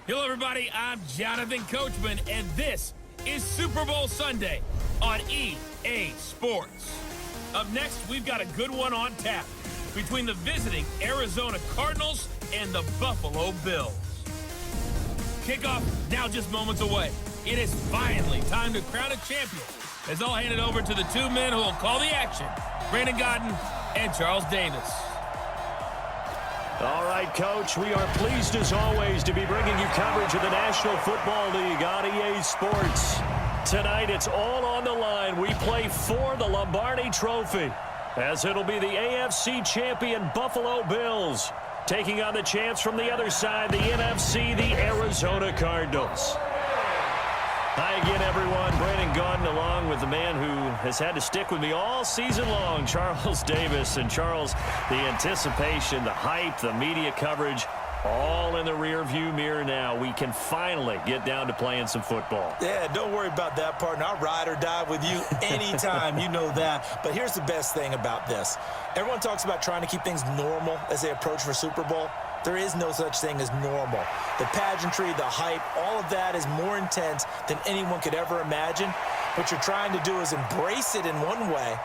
Hello, everybody. I'm Jonathan Coachman, and this is Super Bowl Sunday on EA Sports. Up next, we've got a good one on tap between the visiting Arizona Cardinals and the Buffalo Bills. Kickoff now just moments away. It is finally time to crown a champion, as I'll hand it over to the two men who will call the action, Brandon Godden and Charles Davis. All right, Coach, we are pleased as always to be bringing you coverage of the National Football League on EA Sports. Tonight, it's all on the line. We play for the Lombardi Trophy, as it'll be the AFC champion Buffalo Bills taking on the champs from the other side, the NFC, the Arizona Cardinals. Hi again, everyone. Brandon Godden along with the man who has had to stick with me all season long, Charles Davis. And Charles, the anticipation, the hype, the media coverage, all in the rearview mirror now. We can finally get down to playing some football. Yeah, don't worry about that, partner. I'll ride or die with you anytime. You know that. But here's the best thing about this. Everyone talks about trying to keep things normal as they approach for Super Bowl. There is no such thing as normal. The pageantry, the hype, all of that is more intense than anyone could ever imagine. What you're trying to do is embrace it in one way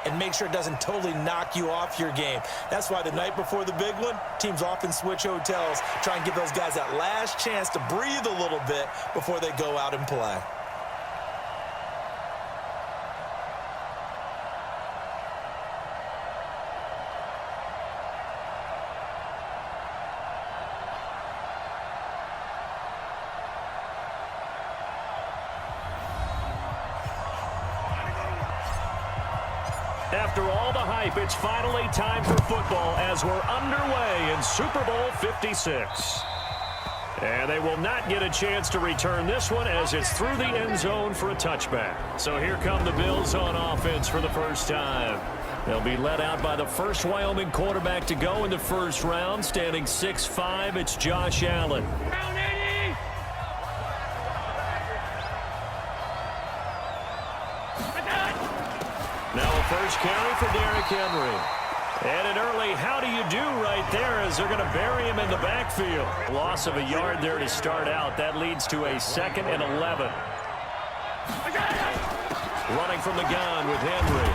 and make sure it doesn't totally knock you off your game. That's why the night before the big one, teams often switch hotels, try and give those guys that last chance to breathe a little bit before they go out and play. After all the hype, it's finally time for football as we're underway in Super Bowl 56. And they will not get a chance to return this one as it's through the end zone for a touchback. So here come the Bills on offense for the first time. They'll be led out by the first Wyoming quarterback to go in the first round, standing 6'5". It's Josh Allen. Now a first carry for Derrick Henry. And an early how do you do right there as they're going to bury him in the backfield. Loss of a yard there to start out. That leads to a 2nd and 11. Running from the gun with Henry.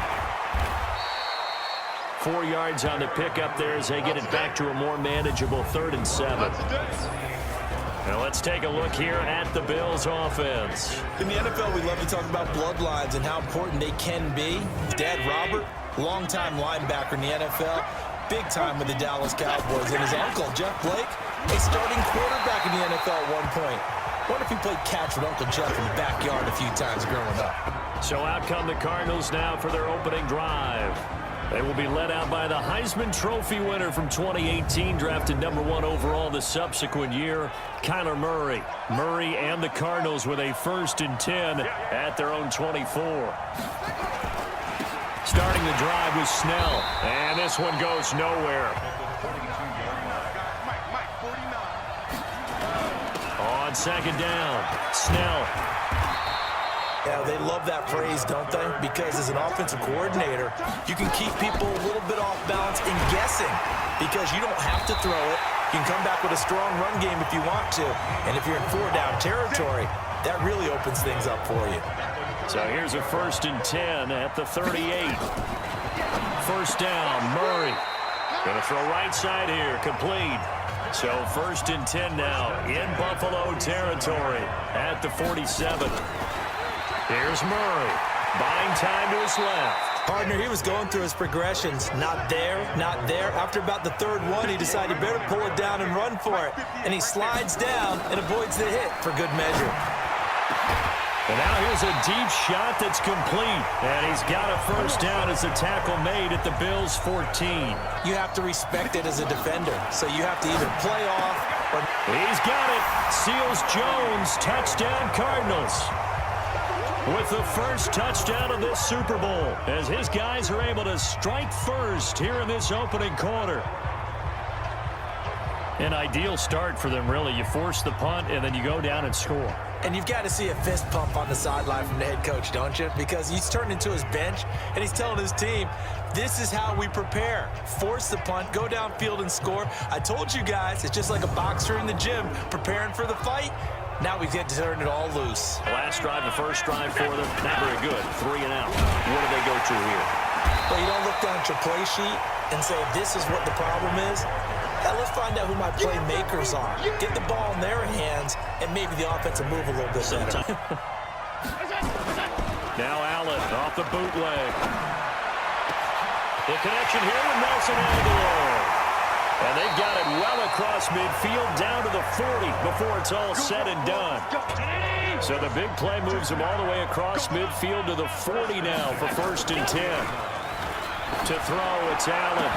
4 yards on the pickup there as they get it back to a more manageable 3rd and 7. Now let's take a look here at the Bills offense. In the NFL, we love to talk about bloodlines and how important they can be. His dad, Robert, longtime linebacker in the NFL, big time with the Dallas Cowboys. And his uncle, Jeff Blake, a starting quarterback in the NFL at one point. Wonder if he played catch with Uncle Jeff in the backyard a few times growing up. So out come the Cardinals now for their opening drive. They will be led out by the Heisman Trophy winner from 2018, drafted #1 overall the subsequent year, Kyler Murray. Murray and the Cardinals with a 1st and 10 at their own 24. Starting the drive with Snell, and this one goes nowhere. On 2nd down, Snell. Yeah, they love that phrase, don't they? Because as an offensive coordinator, you can keep people a little bit off balance and guessing because you don't have to throw it. You can come back with a strong run game if you want to. And if you're in 4-down territory, that really opens things up for you. So here's a 1st and 10 at the 38. 1st down, Murray. Going to throw right side here, complete. So 1st and 10 now in Buffalo territory at the 47. Here's Murray, buying time to his left. Partner, he was going through his progressions. Not there, not there. After about the 3rd one, he decided he better pull it down and run for it. And he slides down and avoids the hit for good measure. And now here's a deep shot that's complete. And he's got a 1st down as the tackle made at the Bills' 14. You have to respect it as a defender. So you have to either play off or... He's got it. Seals Jones, touchdown Cardinals. With the first touchdown of this Super Bowl, as his guys are able to strike first here in this opening quarter. An ideal start for them, really. You force the punt, and then you go down and score. And you've got to see a fist pump on the sideline from the head coach, don't you? Because he's turned into his bench, and he's telling his team, This is how we prepare. Force the punt, go downfield and score. I told you guys, it's just like a boxer in the gym preparing for the fight. Now we get to turn it all loose. Last drive, the first drive for them, not very good. 3 and out. What do they go to here? Well, you don't look down at your play sheet and say, this is what the problem is. Now let's find out who my playmakers are. Get the ball in their hands, and maybe the offense will move a little bit better. Now Allen off the bootleg. The connection here with Nelson Aguilar. And they've got it well across midfield down to the 40 before it's all said and done. So the big play moves them all the way across midfield to the 40 now for 1st and 10. To throw, it's Allen.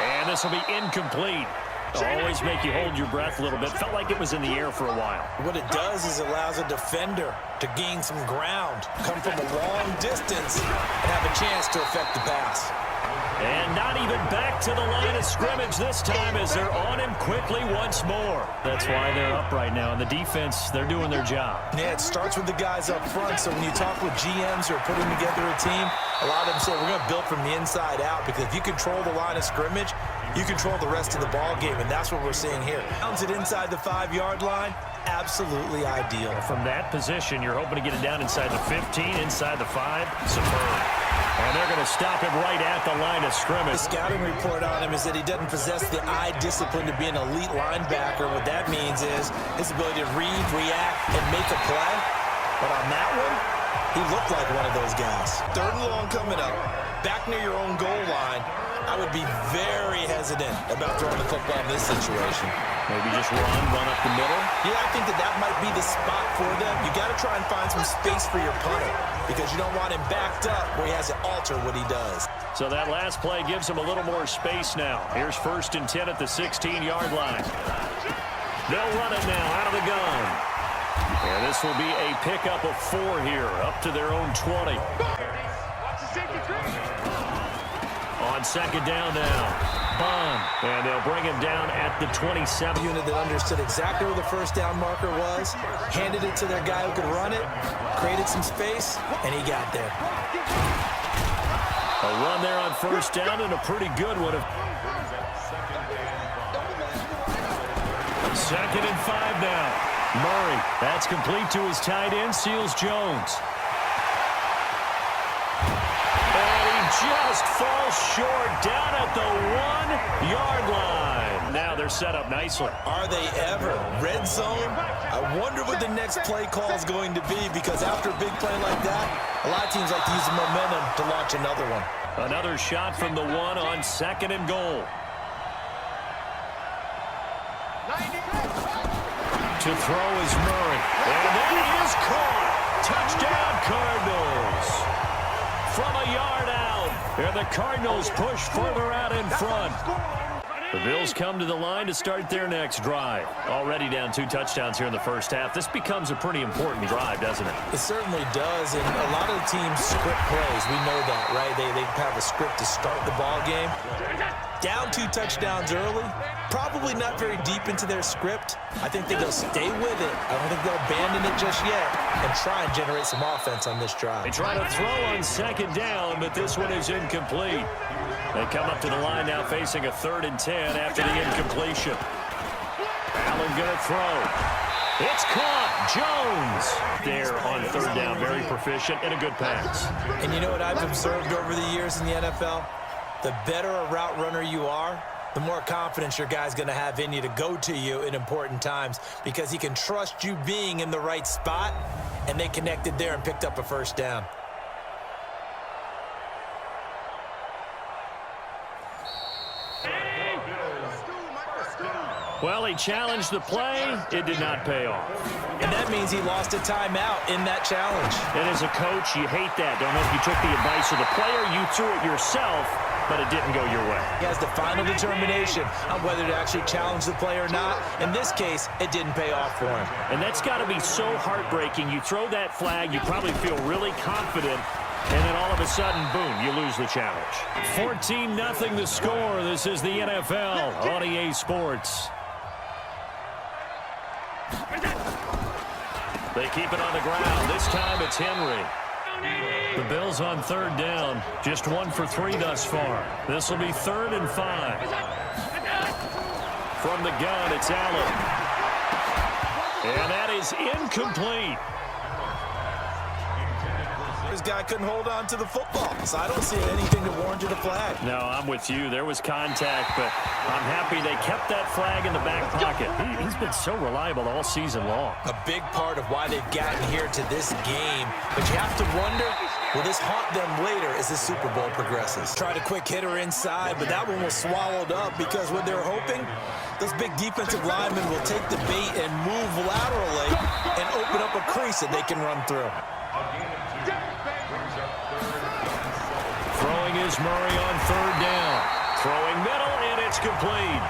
And this will be incomplete. Always make you hold your breath a little bit. Felt like it was in the air for a while. What it does is allows a defender to gain some ground, come from a long distance, and have a chance to affect the pass. And not even back to the line of scrimmage this time as they're on him quickly once more. That's why they're up right now. And the defense, they're doing their job. Yeah, it starts with the guys up front. So when you talk with GMs who are putting together a team, a lot of them say we're going to build from the inside out, because if you control the line of scrimmage, you control the rest of the ball game, and that's what we're seeing here. Bounce it inside the 5-yard line, absolutely ideal. From that position, you're hoping to get it down inside the 15, inside the 5. Superb. And they're going to stop him right at the line of scrimmage. The scouting report on him is that he doesn't possess the eye discipline to be an elite linebacker. What that means is his ability to read, react, and make a play. But on that one, he looked like one of those guys. 3rd and long coming up, back near your own goal line. I would be very hesitant about throwing the football in this situation. Maybe just run up the middle. Yeah, I think that might be the spot for them. You got to try and find some space for your punter, because you don't want him backed up where he has to alter what he does. So that last play gives him a little more space now. Here's 1st and 10 at the 16-yard line. They'll run it now out of the gun. And this will be a pickup of 4 here, up to their own 20. On 2nd down now, Bond, and they'll bring him down at the 27. Unit that understood exactly where the 1st down marker was, handed it to their guy who could run it, created some space, and he got there. A run there on 1st down, and a pretty good one. 2nd and 5 now. Murray, that's complete to his tight end, Seals Jones. Just falls short down at the 1-yard line. Now they're set up nicely. Are they ever? Red zone? I wonder what the next play call is going to be, because after a big play like that, a lot of teams like to use the momentum to launch another one. Another shot from the 1 on 2nd and goal. To throw is Murray. And that is caught. Touchdown, Cardinals. From a yard out. And the Cardinals push further out in front. The Bills come to the line to start their next drive. Already down 2 touchdowns here in the first half. This becomes a pretty important drive, doesn't it? It certainly does, and a lot of the teams script plays. We know that, right? They have a script to start the ball game. Down 2 touchdowns early, probably not very deep into their script. I think that they'll stay with it. I don't think they'll abandon it just yet and try and generate some offense on this drive. They try to throw on 2nd down, but this one is incomplete. They come up to the line now facing a 3rd and 10 after the incompletion. Allen gonna throw. It's caught. Jones there on 3rd down. Very proficient and a good pass. And you know what I've observed over the years in the NFL? The better a route runner you are, the more confidence your guy's going to have in you to go to you in important times, because he can trust you being in the right spot, and they connected there and picked up a 1st down. Well, he challenged the play. It did not pay off. And that means he lost a timeout in that challenge. And as a coach, you hate that. Don't know if you took the advice of the player, you threw it yourself, but it didn't go your way. He has the final determination on whether to actually challenge the play or not. In this case, it didn't pay off for him. And that's got to be so heartbreaking. You throw that flag, you probably feel really confident, and then all of a sudden, boom, you lose the challenge. 14-0 the score. This is the NFL on EA Sports. They keep it on the ground. This time it's Henry. The Bills on third down, just 1 for 3 thus far. This will be 3rd and 5. From the gun, it's Allen. And that is incomplete. This guy couldn't hold on to the football, so I don't see anything that warranted a flag. No, I'm with you. There was contact, but I'm happy they kept that flag in the back pocket. He's been so reliable all season long. A big part of why they've gotten here to this game, but you have to wonder, will this haunt them later as the Super Bowl progresses? Tried a quick hitter inside, but that one was swallowed up because what they're hoping, those big defensive linemen will take the bait and move laterally and open up a crease that they can run through. Throwing is Murray on third down. Throwing middle, and it's complete.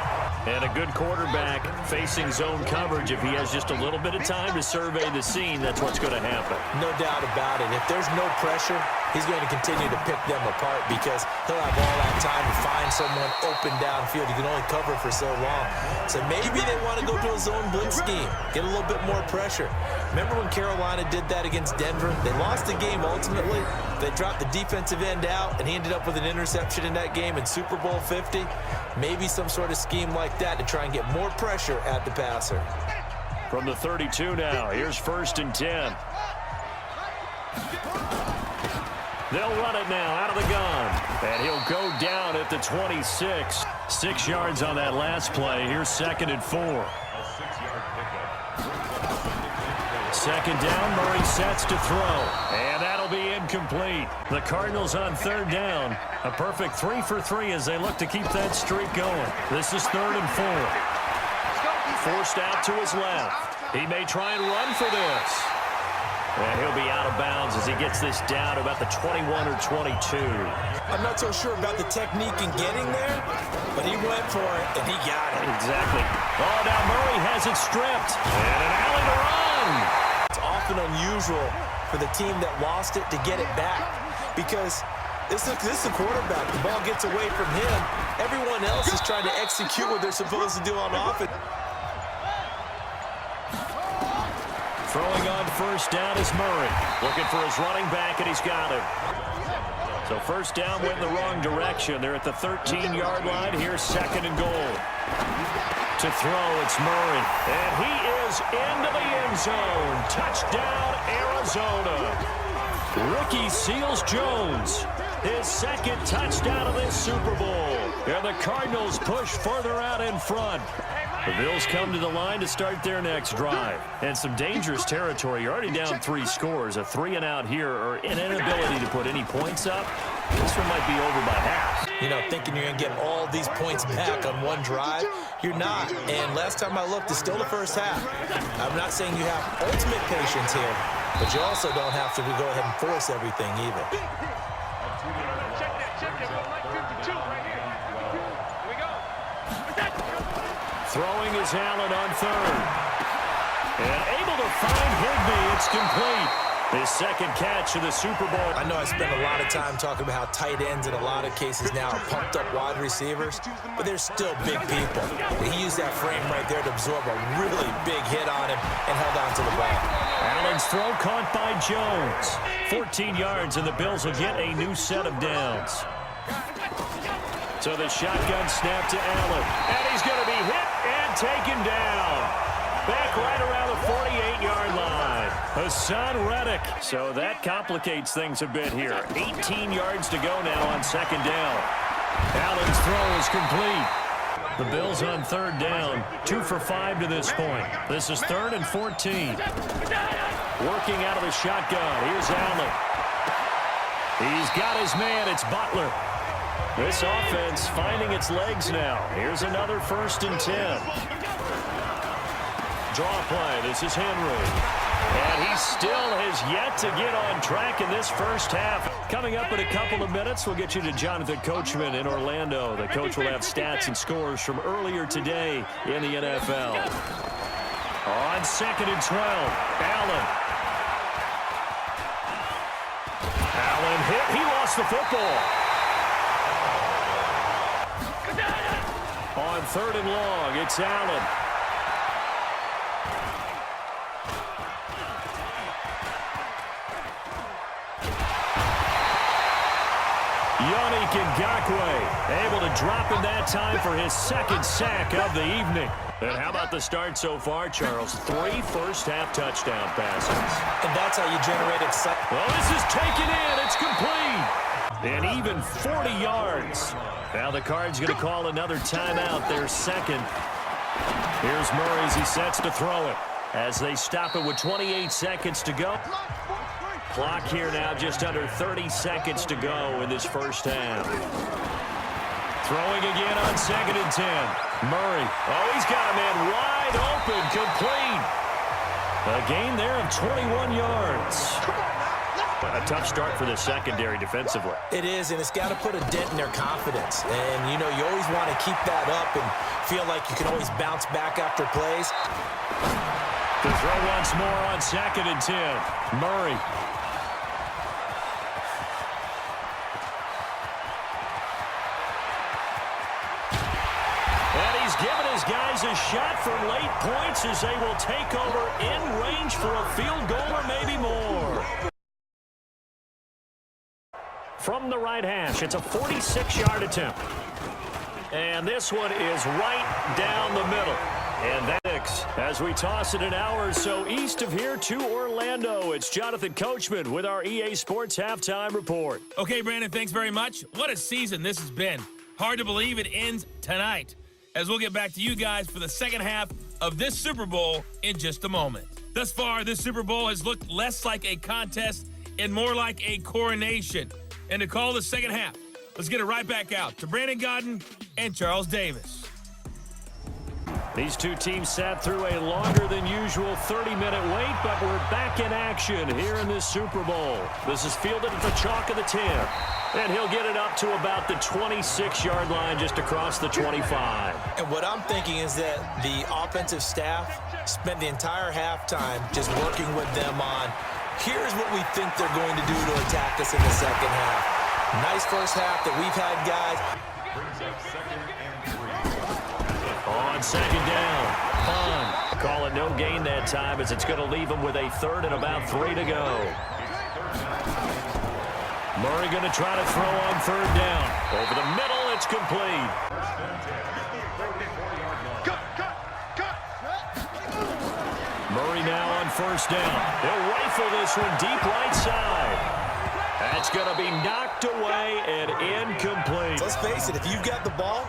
And a good quarterback facing zone coverage. If he has just a little bit of time to survey the scene, that's what's going to happen. No doubt about it. If there's no pressure, he's going to continue to pick them apart because he'll have all that time to find someone open downfield. He can only cover for so long. So maybe they want to go to a zone blitz scheme, get a little bit more pressure. Remember when Carolina did that against Denver? They lost the game ultimately. They dropped the defensive end out, and he ended up with an interception in that game in Super Bowl 50. Maybe some sort of scheme like that to try and get more pressure at the passer. From the 32 now, here's 1st and 10. They'll run it now out of the gun. And he'll go down at the 26. 6 yards on that last play. Here's 2nd and 4. 2nd down, Murray sets to throw. And that'll be incomplete. The Cardinals on 3rd down. A perfect 3 for 3 as they look to keep that streak going. This is 3rd and 4. Forced out to his left. He may try and run for this. And he'll be out of bounds as he gets this down to about the 21 or 22. I'm not so sure about the technique in getting there, but he went for it, and he got it. Exactly. Oh, now Murray has it stripped. And an alley to run. It's often unusual for the team that lost it to get it back because this is the quarterback. The ball gets away from him. Everyone else is trying to execute what they're supposed to do on offense. Throwing on 1st down is Murray. Looking for his running back, and he's got him. So 1st down went in the wrong direction. They're at the 13-yard line. Here's 2nd and goal. To throw, it's Murray. And he is into the end zone. Touchdown, Arizona. Rookie Seals Jones. His 2nd touchdown of this Super Bowl. And the Cardinals push further out in front. The Bills come to the line to start their next drive. And some dangerous territory. You're already down 3 scores. A 3-and-out here or an inability to put any points up. This one might be over by half. You know, thinking you're going to get all these points back on one drive, you're not. And last time I looked, it's still the first half. I'm not saying you have ultimate patience here, but you also don't have to go ahead and force everything either. Throwing is Allen on 3rd. And able to find Higbee. It's complete. His 2nd catch of the Super Bowl. I know I spent a lot of time talking about how tight ends in a lot of cases now are pumped up wide receivers, but they're still big people. He used that frame right there to absorb a really big hit on him and held on to the ball. Allen's throw caught by Jones. 14 yards, and the Bills will get a new set of downs. So the shotgun snap to Allen. And he's going to be hit and taken down. Back right around the 48-yard line. Hassan Reddick. So that complicates things a bit here. 18 yards to go now on 2nd down. Allen's throw is complete. The Bills on 3rd down. 2 for 5 to this point. This is 3rd and 14. Working out of the shotgun. Here's Allen. He's got his man. It's Butler. This offense finding its legs now. Here's another 1st and 10. Draw play. This is Henry. And he still has yet to get on track in this first half. Coming up in a couple of minutes, we'll get you to Jonathan Coachman in Orlando. The coach will have stats and scores from earlier today in the NFL. On 2nd and 12, Allen. Allen hit. He lost the football. On 3rd and long, it's Allen. Ngakoue able to drop him that time for his second sack of the evening. And how about the start so far, Charles? 3 first-half touchdown passes. And that's how you generate excitement. Well, this is taken in. It's complete. And even 40 yards. Now the Cards going to call another timeout, their second. Here's Murray as he sets to throw it. As they stop it with 28 seconds to go. Clock here now just under 30 seconds to go in this first half. Throwing again on 2nd and 10. Murray. Oh, he's got a man wide open, complete. A gain there of 21 yards. A tough start for the secondary defensively. It is, and it's got to put a dent in their confidence. And, you know, you always want to keep that up and feel like you can always bounce back after plays. To throw once more on 2nd and 10. Murray. And he's given his guys a shot from late points as they will take over in range for a field goal or maybe more. From the right hash, it's a 46-yard attempt. And this one is right down the middle. And that's as we toss it an hour or so east of here to Orlando. It's Jonathan Coachman with our EA Sports Halftime Report. Okay, Brandon, thanks very much. What a season this has been. Hard to believe it ends tonight, as we'll get back to you guys for the second half of this Super Bowl in just a moment. Thus far, this Super Bowl has looked less like a contest and more like a coronation. And to call the second half, let's get it right back out to Brandon Godden and Charles Davis. These two teams sat through a longer than usual 30-minute wait, but we're back in action here in this Super Bowl. This is fielded at the chalk of the 10, and he'll get it up to about the 26-yard line just across the 25. And what I'm thinking is that the offensive staff spent the entire halftime just working with them on, here's what we think they're going to do to attack us in the second half. Nice first half that we've had, guys. On 2nd down, punt. Call it no gain that time as it's going to leave them with a 3rd and about 3 to go. Murray going to try to throw on 3rd down. Over the middle, it's complete. Murray now on 1st down. He'll rifle this one deep right side. That's going to be knocked away and incomplete. Let's face it, if you've got the ball,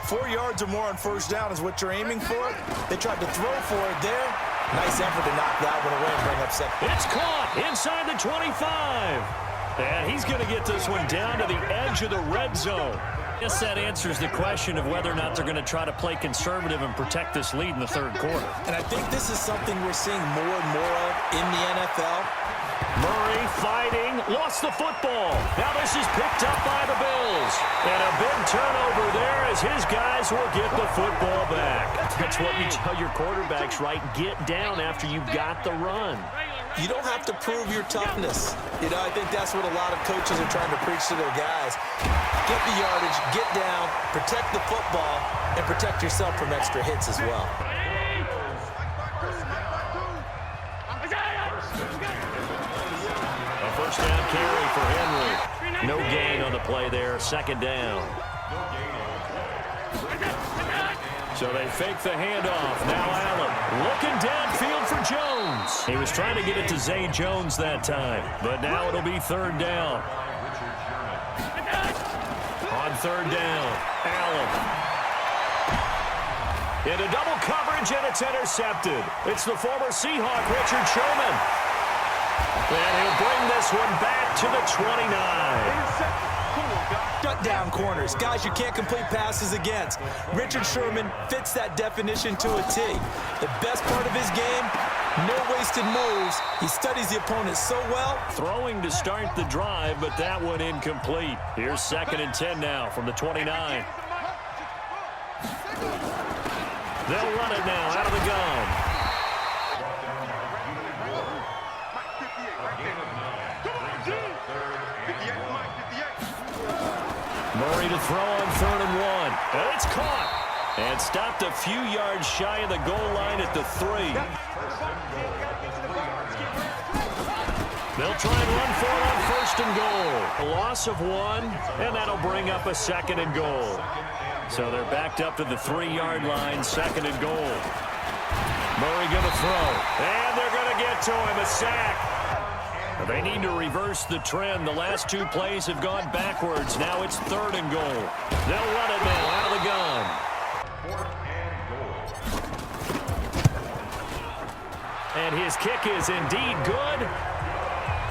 4 yards or more on 1st down is what you're aiming for. They tried to throw for it there. Nice effort to knock that one away and bring up 2nd. It's caught inside the 25. And he's going to get this one down to the edge of the red zone. I guess that answers the question of whether or not they're going to try to play conservative and protect this lead in the 3rd quarter. And I think this is something we're seeing more and more of in the NFL. Murray fighting, lost the football. Now this is picked up by the Bills. And a big turnover there as his guys will get the football back. That's what you tell your quarterbacks, right? Get down after you've got the run. You don't have to prove your toughness. You know, I think that's what a lot of coaches are trying to preach to their guys. Get the yardage, get down, protect the football, and protect yourself from extra hits as well. A 1st down carry for Henry. No gain on the play there, 2nd down. So they fake the handoff. Now Allen looking downfield for Jones. He was trying to get it to Zay Jones that time, but now it'll be 3rd down. On 3rd down, Allen. Into double coverage, and it's intercepted. It's the former Seahawk, Richard Sherman. And he'll bring this one back to the 29. Shut down corners, guys you can't complete passes against. Richard Sherman fits that definition to a T. The best part of his game, no wasted moves. He studies the opponent so well. Throwing to start the drive, but that one incomplete. Here's 2nd and 10 now from the 29. They'll run it now out of the gun. Murray to throw on 3rd and 1. And it's caught. And stopped a few yards shy of the goal line at the 3. They'll try and run for it on first and goal. A loss of 1, and that'll bring up a second and goal. So they're backed up to the 3-yard line, second and goal. Murray going to throw, and they're going to get to him, a sack. They need to reverse the trend. The last 2 plays have gone backwards. Now it's third and goal. They'll run it now out of the gun. And his kick is indeed good.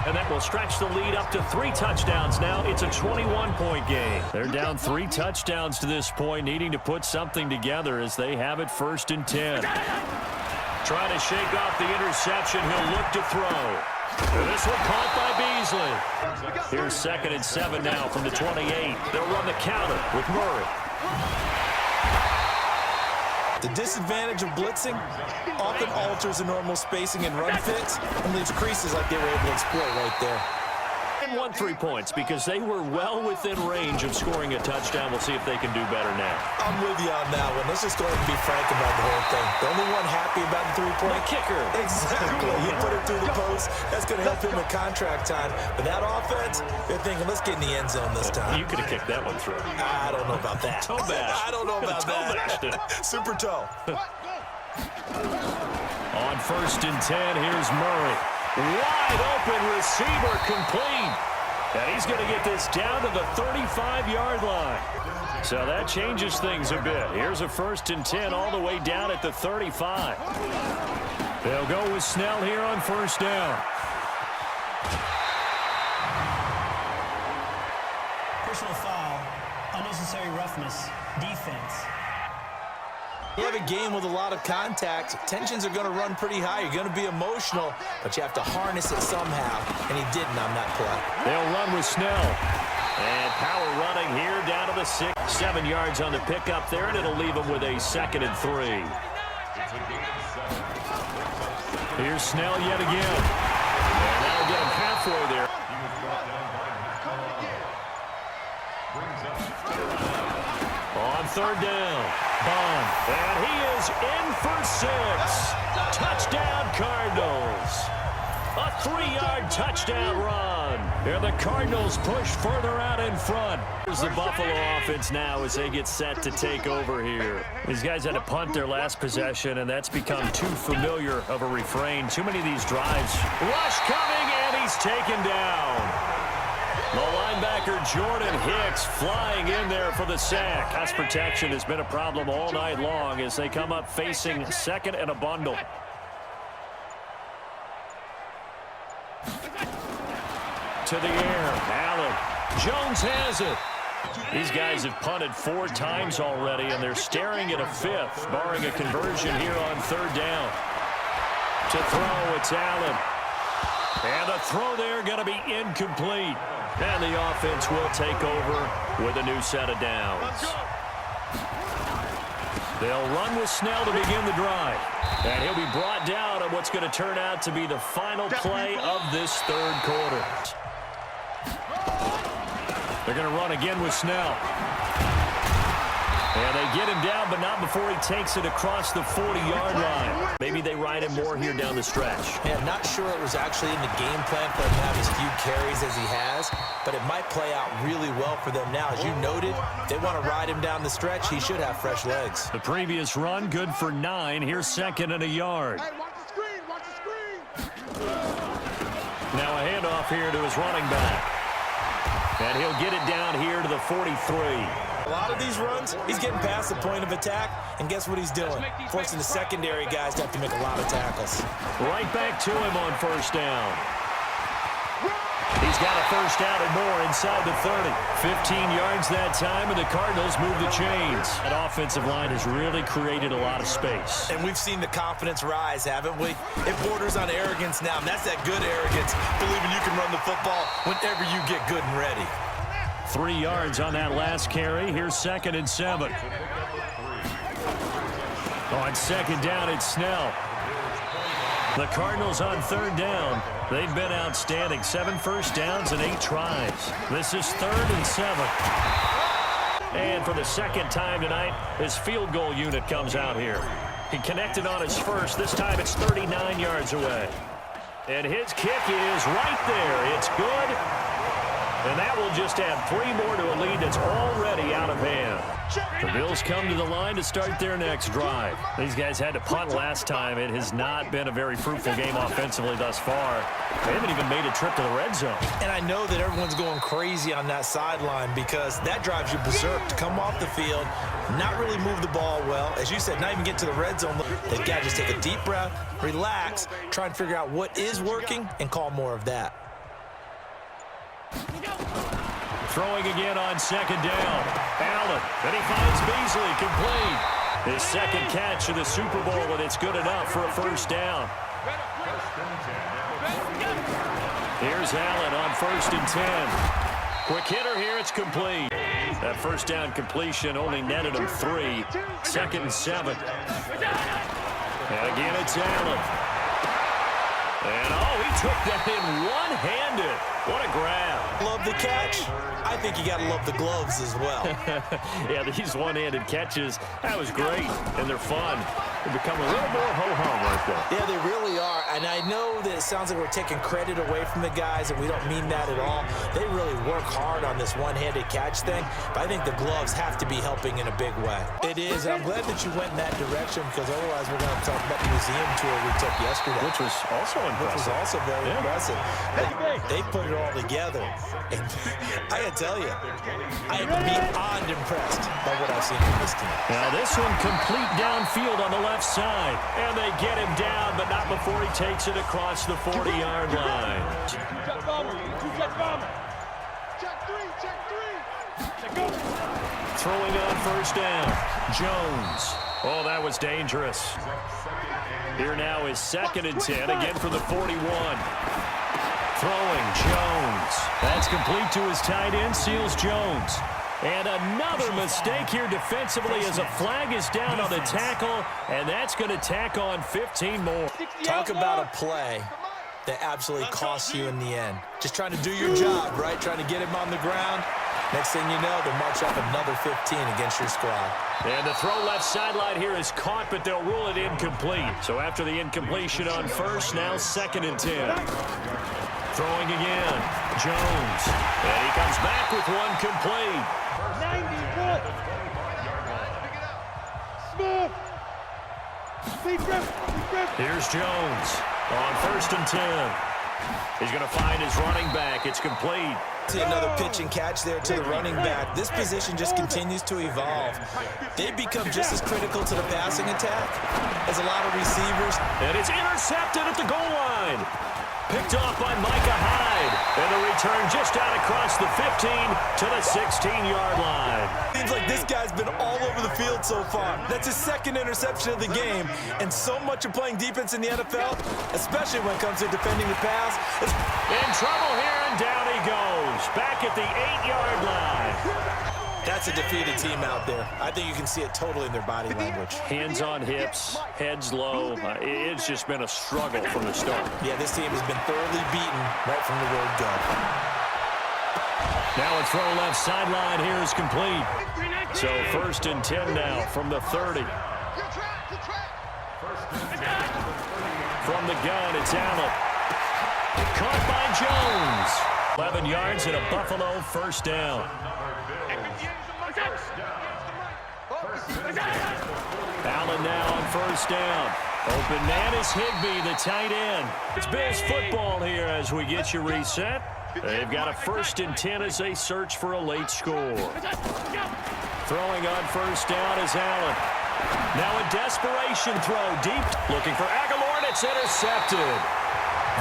And that will stretch the lead up to 3 touchdowns now. It's a 21-point game. They're down 3 touchdowns to this point, needing to put something together as they have it first and 10. Trying to shake off the interception. He'll look to throw. And this one caught by Beasley. Here's second and 7 now from the 28. They'll run the counter with Murray. The disadvantage of blitzing often alters the normal spacing and run fits and leaves creases like they were able to exploit right there. And won 3 points because they were well within range of scoring a touchdown. We'll see if they can do better now. I'm with you on that one. Let's just go ahead and be frank about the whole thing. The only one happy about the 3-point kicker. Exactly. He put it through the post. That's going to help him in contract time. But that offense, they're thinking, let's get in the end zone this time. You could have kicked that one through. I don't know about that. Toe bash. I don't know about that. Super toe. On first and 10, here's Murray. Wide open receiver complete. And he's going to get this down to the 35-yard line. So that changes things a bit. Here's a first and 10 all the way down at the 35. They'll go with Snell here on first down. Personal foul, unnecessary roughness, defense. You have a game with a lot of contact. Tensions are going to run pretty high. You're going to be emotional, but you have to harness it somehow, and he didn't on that play. They'll run with Snell. And power running here down to the 6. 7 yards on the pickup there, and it'll leave him with a second and 3. Here's Snell yet again. And that'll get him halfway there. On third down, Bond. And he is in for 6. Touchdown, Cardinals. A 3-yard touchdown run. And the Cardinals push further out in front. Here's the Buffalo offense now as they get set to take over here. These guys had to punt their last possession, and that's become too familiar of a refrain. Too many of these drives. Rush coming, and he's taken down. The linebacker Jordan Hicks flying in there for the sack. Pass protection has been a problem all night long as they come up facing second and a bundle. To the air, Allen. Jones has it. These guys have punted 4 times already, and they're staring at a 5th, barring a conversion here on third down. To throw, it's Allen. And the throw there going to be incomplete. And the offense will take over with a new set of downs. They'll run with Snell to begin the drive. And he'll be brought down on what's going to turn out to be the final play of this third quarter. They're going to run again with Snell. And they get him down, but not before he takes it across the 40-yard line. Maybe they ride him more here down the stretch. Yeah, not sure it was actually in the game plan for him to have as few carries as he has, but it might play out really well for them now. As you noted, if they want to ride him down the stretch, he should have fresh legs. The previous run, good for 9. Here's second and a yard. Hey, watch the screen, watch the screen. Now a handoff here to his running back. And he'll get it down here to the 43. A lot of these runs, he's getting past the point of attack, and guess what he's doing? Forcing the secondary guys to have to make a lot of tackles. Right back to him on first down. He's got a first down and more inside the 30. 15 yards that time, and the Cardinals move the chains. That offensive line has really created a lot of space. And we've seen the confidence rise, haven't we? It borders on arrogance now, and that's that good arrogance, believing you can run the football whenever you get good and ready. 3 yards on that last carry. Here's second and 7. On second down, it's Snell. The Cardinals on third down. They've been outstanding. 7 first downs and 8 tries. This is third and 7. And for the second time tonight, his field goal unit comes out here. He connected on his first. This time it's 39 yards away. And his kick is right there. It's good. And that will just add 3 more to a lead that's already out of hand. The Bills come to the line to start their next drive. These guys had to punt last time. It has not been a very fruitful game offensively thus far. They haven't even made a trip to the red zone. And I know that everyone's going crazy on that sideline because that drives you berserk to come off the field, not really move the ball well. As you said, not even get to the red zone. They've got to just take a deep breath, relax, try and figure out what is working, and call more of that. Throwing again on second down. Allen, and he finds Beasley, complete. His second catch of the Super Bowl, and it's good enough for a first down. Here's Allen on 1st and 10. Quick hitter here, it's complete. That first down completion only netted him 3. 2nd and 7. And again, it's Allen. And, he took that in one-handed. What a grab. Love the catch. I think you got to love the gloves as well. Yeah, these one-handed catches, that was great, and they're fun. They become a little more ho-hum right there. Yeah, they really are, and I know that it sounds like we're taking credit away from the guys, and we don't mean that at all. They really work hard on this one-handed catch thing, but I think the gloves have to be helping in a big way. It is, and I'm glad that you went in that direction, because otherwise we're going to talk about the museum tour we took yesterday. Which was also impressive. Which was also very impressive. But they put it all together, and I got to tell you, I am beyond impressed by what I've seen from this team. Now this one complete downfield on the left side, and they get him down, but not before he takes it across the 40-yard line. Check bomber. Check three. Throwing on first down, Jones. Oh, that was dangerous. Here now is 2nd and 10, again for the 41. Throwing, Jones. That's complete to his tight end, Seals Jones. And another mistake here defensively as a flag is down on the tackle, and that's going to tack on 15 more. Talk about a play that absolutely costs you in the end. Just trying to do your job, right? Trying to get him on the ground. Next thing you know, they'll march up another 15 against your squad. And the throw left sideline here is caught, but they'll rule it incomplete. So after the incompletion on first, now 2nd and 10. Throwing again, Jones. And he comes back with one complete. 91. Smooth. Here's Jones on 1st and 10. He's going to find his running back. It's complete. See another pitch and catch there to the running back. This position just continues to evolve. They become just as critical to the passing attack as a lot of receivers. And it's intercepted at the goal line. Picked off by Micah Hyde. And the return just out across the 15 to the 16-yard line. Seems like this guy's been all over the field so far. That's his 2nd interception of the game. And so much of playing defense in the NFL, especially when it comes to defending the pass. In trouble here, and down he goes. Back at the 8-yard line. That's a defeated team out there. I think you can see it totally in their body language. Hands on hips, heads low. It's just been a struggle from the start. Yeah, this team has been thoroughly beaten right from the word go. Now a throw left sideline here is complete. So 1st and 10 now from the 30. From the gun, it's Allen. Caught by Jones. 11 yards and a Buffalo first down. Allen now on 1st down. Open man is Higbee, the tight end. It's Bills football here as we get you reset. They've got a 1st and 10 as they search for a late score. Throwing on 1st down is Allen. Now a desperation throw deep. Looking for Aguilar, and it's intercepted.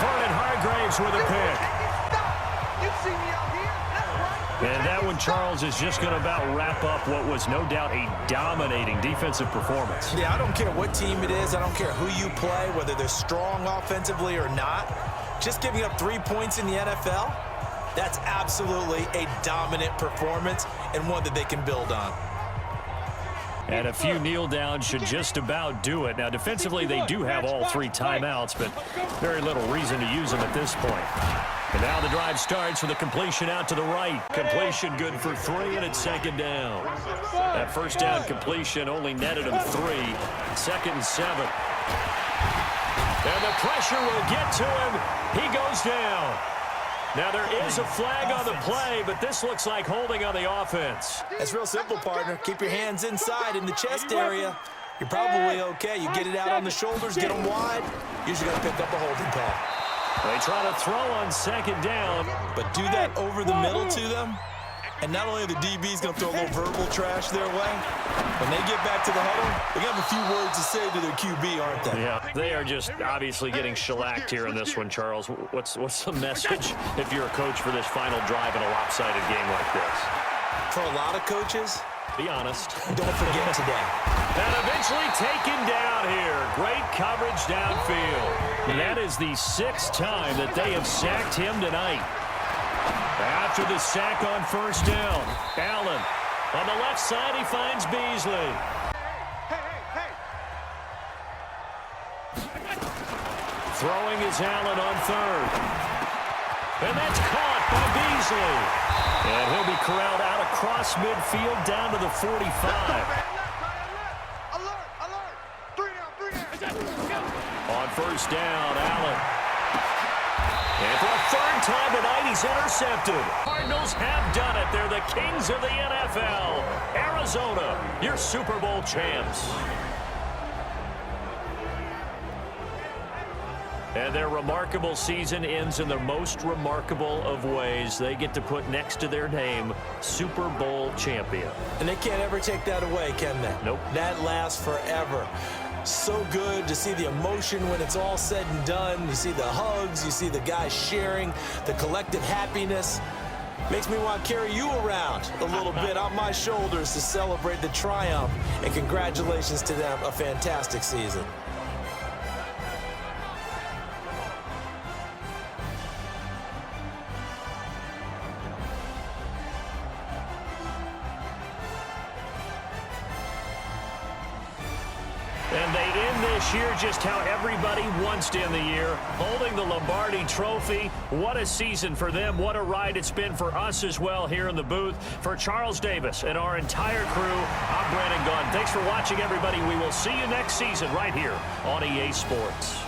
Vernon Hargraves with a pick. And that one, Charles, is just going to about wrap up what was no doubt a dominating defensive performance. Yeah, I don't care what team it is. I don't care who you play, whether they're strong offensively or not. Just giving up 3 points in the NFL, that's absolutely a dominant performance and one that they can build on. And a few kneel downs should just about do it. Now, defensively, they do have all 3 timeouts, but very little reason to use them at this point. And now the drive starts with a completion out to the right. Completion good for 3, and it's 2nd down. That first down completion only netted him 3. 2nd and 7. And the The pressure will get to him. He goes down. Now, there is a flag on the play, but this looks like holding on the offense. It's real simple, partner. Keep your hands inside in the chest area. You're probably okay. You get it out on the shoulders, get them wide. Usually going to pick up a holding call. They try to throw on second down. But do that over the middle to them, and not only are the DBs going to throw a little verbal trash their way, when they get back to the huddle, they're going to have a few words to say to their QB, aren't they? Yeah, they are just obviously getting shellacked here in this one, Charles. What's the message if you're a coach for this final drive in a lopsided game like this? For a lot of coaches, be honest. Don't forget today. And eventually taken down here. Great coverage downfield. And that is the 6th time that they have sacked him tonight. After the sack on first down, Allen on the left side, he finds Beasley. Throwing is Allen on third. And that's caught by Beasley. And he'll be corralled out across midfield down to the 45. On first down, Allen. And for the 3rd time tonight, he's intercepted. Cardinals have done it. They're the kings of the NFL. Arizona, your Super Bowl champs. And their remarkable season ends in the most remarkable of ways. They get to put next to their name, Super Bowl champion. And they can't ever take that away, can they? Nope. That lasts forever. So good to see the emotion when it's all said and done. You see the hugs, you see the guys sharing, the collective happiness. Makes me want to carry you around a little bit on my shoulders to celebrate the triumph. And congratulations to them, a fantastic season. And they end this year just how everybody wants to end the year, holding the Lombardi Trophy. What a season for them. What a ride it's been for us as well here in the booth. For Charles Davis and our entire crew, I'm Brandon Gaudin. Thanks for watching, everybody. We will see you next season right here on EA Sports.